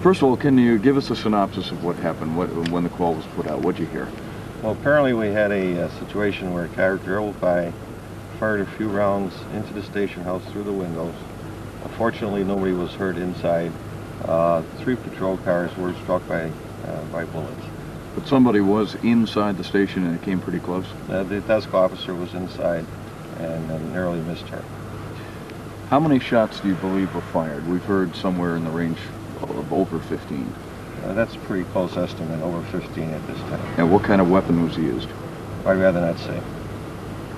First of all, can you give us a synopsis of what happened when the call was put out? What'd you hear? Well, apparently we had a situation where a car drove by, fired a few rounds into the station house through the windows. Fortunately, nobody was hurt inside. 3 patrol cars were struck by bullets. But somebody was inside the station and it came pretty close? The desk officer was inside and narrowly missed her. How many shots do you believe were fired? We've heard somewhere in the range of over 15. That's a pretty close estimate, over 15 at this time. And what kind of weapon was used? I'd rather not say.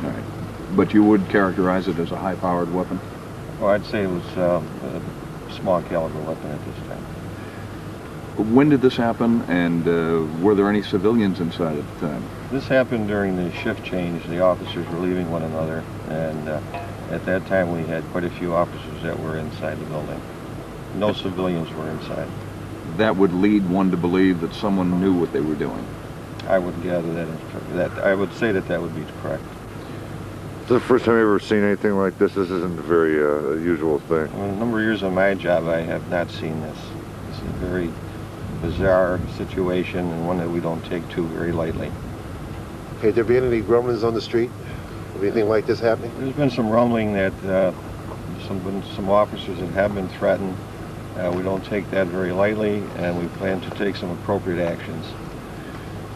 All right. But you would characterize it as a high-powered weapon? Well, I'd say it was a small caliber weapon at this time. When did this happen, and were there any civilians inside at the time? This happened during the shift change. The officers were leaving one another, and at that time we had quite a few officers that were inside the building. No civilians were inside. That would lead one to believe that someone knew what they were doing. I would gather that I would say that would be correct. Is this the first time you've ever seen anything like this? This isn't a very usual thing. In a number of years of my job, I have not seen this. This is a very bizarre situation and one that we don't take too very lightly. Have there been any rumblings on the street of anything like this happening? There's been some rumbling that some officers that have been threatened. We don't take that very lightly, and we plan to take some appropriate actions.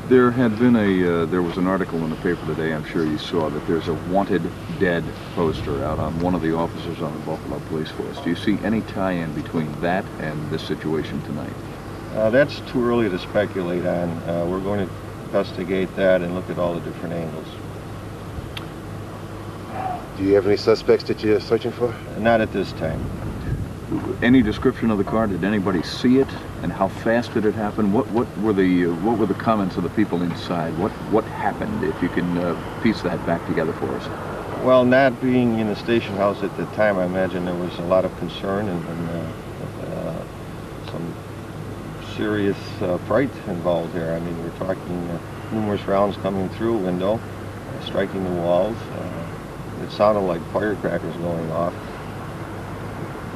There was an article in the paper today, I'm sure you saw, that there's a wanted dead poster out on one of the officers on the Buffalo Police Force. Do you see any tie-in between that and this situation tonight? That's too early to speculate on. We're going to investigate that and look at all the different angles. Do you have any suspects that you're searching for? Not at this time. Any description of the car? Did anybody see it? And how fast did it happen? What were the comments of the people inside? What happened? If you can piece that back together for us. Well, not being in the station house at the time, I imagine there was a lot of concern and some serious fright involved here. I mean, we're talking numerous rounds coming through a window, striking the walls. It sounded like firecrackers going off.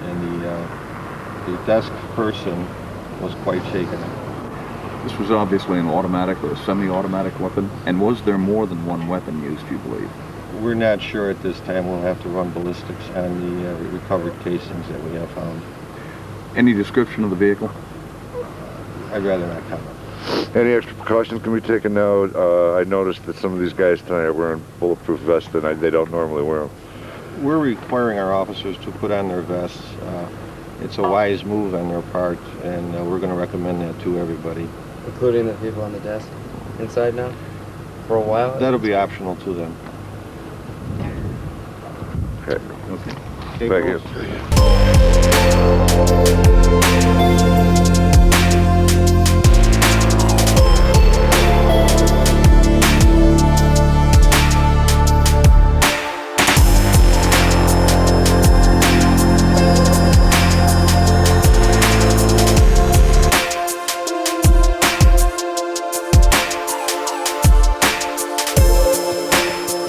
And the desk person was quite shaken. This was obviously an automatic or a semi-automatic weapon. And was there more than one weapon used, you believe? We're not sure at this time. We'll have to run ballistics on the recovered casings that we have found. Any description of the vehicle? I'd rather not comment. Any extra precautions can be taken now? I noticed that some of these guys tonight are wearing bulletproof vests and they don't normally wear them. We're requiring our officers to put on their vests. It's a wise move on their part, and we're going to recommend that to everybody. Including the people on the desk inside now? For a while? That'll be optional to them. Okay. Okay. Thank you.